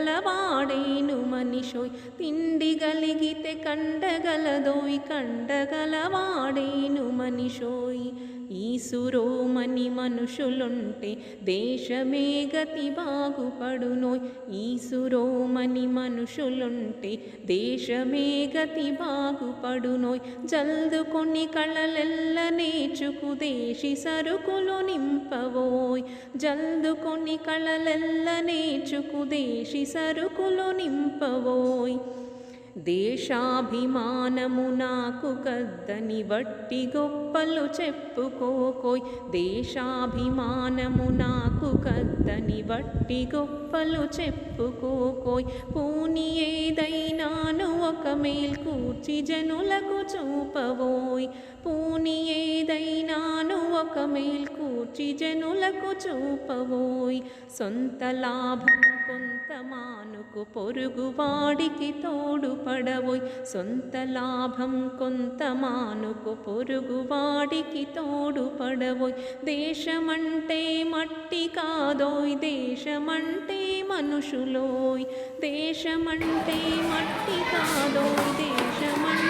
కండగలవాడేను మనిషోయ్ తిండి గలిగితే కండగలదోయ్ కండగలవాడేను మనిషోయ్ ఈసురోమని మనుషులుంటే దేశమే గతి బాగుపడునోయ్ ఈసురోమని మనుషులుంటే దేశమే గతి బాగుపడునోయ్ జల్దుకొని కళలెల్ల నేర్చుకు దేశి సరుకులు నింపవోయ్ జల్దుకొని కళలెల్ల నేర్చుకు దేశి సరుకులు నింపవోయ్ దేశాభిమానము నాకు కద్దని వట్టి గొప్పలు చెప్పుకోకోయ్ దేశాభిమానము నాకు కద్దని వట్టి గొప్పలు చెప్పుకోకోయ్ పూని ఏదైనాను ఒక మేల్కూర్చి జనులకు చూపవోయ్ పూని ఏదైనాను ఒక మేల్కూర్చి జనులకు చూపవోయ్ సొంత లాభం కొంత మానుకు పొరుగువాడికి తోడుపడవోయ్ సొంత లాభం కొంత మానుకు పొరుగువాడికి తోడుపడవోయ్ దేశమంటే మట్టి కాదోయ్ దేశమంటే మనుషులోయ్ దేశమంటే మట్టి కాదోయ్ దేశమంటే